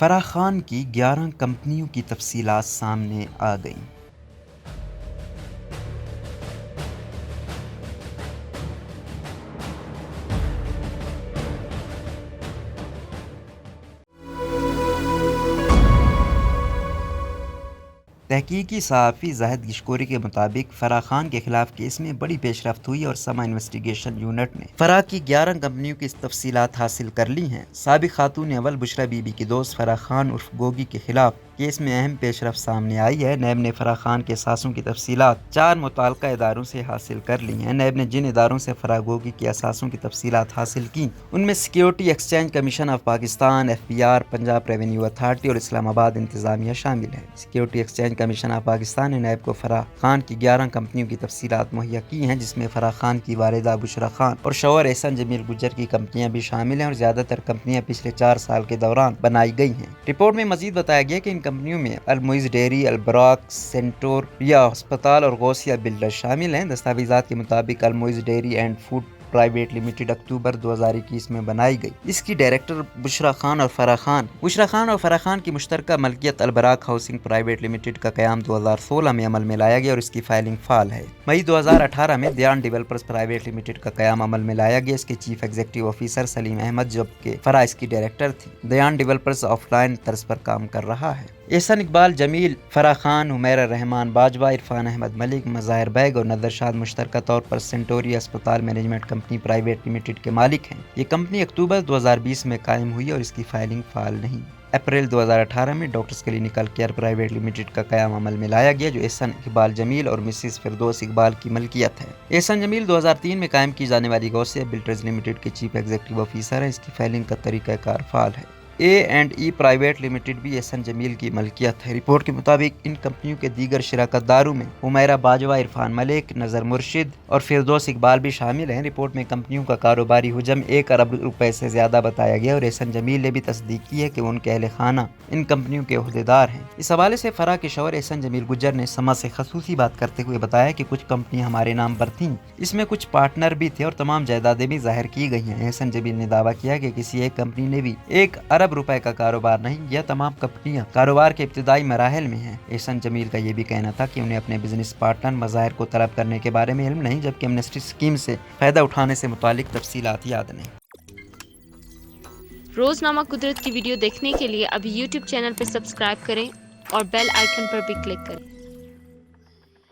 فراح خان کی 11 کمپنیوں کی تفصیلات سامنے آ گئیں۔ تحقیقی صحافی زاہد گشکوری کے مطابق فراح خان کے خلاف کیس میں بڑی پیش رفت ہوئی اور سما انویسٹیگیشن یونٹ نے فراح کی 11 کمپنیوں کی تفصیلات حاصل کر لی ہیں۔ سابق خاتون اول بشریٰ بی بی کی دوست فراح خان عرف گوگی کے خلاف کیس میں اہم پیش رفت سامنے آئی ہے۔ نیب نے فراح خان کے اثاثوں کی تفصیلات 4 متعلقہ اداروں سے حاصل کر لی ہیں۔ نیب نے جن اداروں سے فراح گوگی کے اثاثوں کی تفصیلات حاصل کی ان میں security exchange commission of Pakistan, FBR، Punjab revenue authority اور اسلام آباد انتظامیہ شامل ہے۔ Security exchange commission of Pakistan نے نیب کو فراح خان کی 11 کمپنیوں کی تفصیلات مہیا کی ہیں، جس میں فراح خان کی والدہ بشریٰ خان اور شوہر احسن جمیل گجر کی کمپنیاں بھی شامل ہیں اور زیادہ تر کمپنیاں پچھلے 4 سال کے دوران بنائی گئی ہیں۔ رپورٹ میں مزید بتایا گیا کہ ان کمپنیوں میں المعز ڈیری، البراک، سینٹور یا ہسپتال اور غوثیہ بلڈر شامل ہیں۔ دستاویزات کے مطابق Al Moiz dairy and food private limited October 2021 میں بنائی گئی۔ اس کی ڈائریکٹر بشریٰ خان اور فراح خان کی مشترکہ ملکیت البراک ہاؤسنگ پرائیویٹ لمیٹڈ کا قیام 2016 میں عمل میں لایا گیا اور اس کی فائلنگ فعال ہے۔ مئی 2018 میں دیان ڈیولپرز پرائیویٹ لمیٹڈ کا قیام عمل میں لایا گیا۔ اس کے چیف ایگزیکٹو آفیسر سلیم احمد جبکہ فراح اس کی ڈائریکٹر تھی۔ دیان ڈیولپرز آف لائن طرز پر کام کر رہا ہے۔ احسن اقبال جمیل، فراح خان، حمیرہ رحمان باجوہ، عرفان احمد ملک، مظاہر بیگ اور نذر شاد مشترکہ طور پر سینٹوری اسپتال مینجمنٹ کمپنی پرائیویٹ لمیٹڈ کے مالک ہیں۔ یہ کمپنی اکتوبر 2020 میں قائم ہوئی اور اس کی فائلنگ فعال نہیں۔ اپریل 2018 میں doctors clinical care private limited کا قیام عمل میں لایا گیا، جو احسن اقبال جمیل اور مسز فردوس اقبال کی ملکیت ہے۔ احسن جمیل 2003 میں قائم کی جانے والی غوثیہ بلڈرز لمیٹڈ کے چیف ایگزیکٹو آفیسر ہیں۔ اس کی فائلنگ کا طریقہ کار فعال ہے۔ A&E پرائیویٹ لمیٹڈ بھی احسن جمیل کی ملکیت ہے۔ رپورٹ کے مطابق ان کمپنیوں کے دیگر شراکت داروں میں حمیرہ باجوہ، عرفان ملک، نذر مرشد اور فردوس اقبال بھی شامل ہیں۔ رپورٹ میں کمپنیوں کا کاروباری حجم 1 ارب روپے سے زیادہ بتایا گیا اور احسن جمیل نے بھی تصدیق کی ہے کہ ان کے اہل خانہ ان کمپنیوں کے عہدیدار ہیں۔ اس حوالے سے فراح کے شوہر احسن جمیل گجر نے سما سے خصوصی بات کرتے ہوئے بتایا کہ کچھ کمپنیاں ہمارے نام پر تھیں، اس میں کچھ پارٹنر بھی تھے اور تمام جائیدادیں بھی ظاہر کی گئی ہیں۔ احسن جمیل نے دعویٰ کیا کہ کسی ایک کمپنی نے بھی 1 ارب روپے کا کاروبار نہیں کیا، تمام کمپنیاں کاروبار کے ابتدائی مراحل میں ہیں۔ احسن جمیل کا یہ بھی کہنا تھا کہ انہیں اپنے بزنس پارٹنر مظاہر کو طلب کرنے کے بارے میں علم نہیں، جبکہ ایمنسٹی اسکیم سے فائدہ اٹھانے سے متعلق تفصیلات یاد نہیں۔ روزنامہ قدرت کی ویڈیو دیکھنے کے لیے ابھی YouTube چینل پر سبسکرائب کریں اور بیل آئیکن پر بھی کلک کریں۔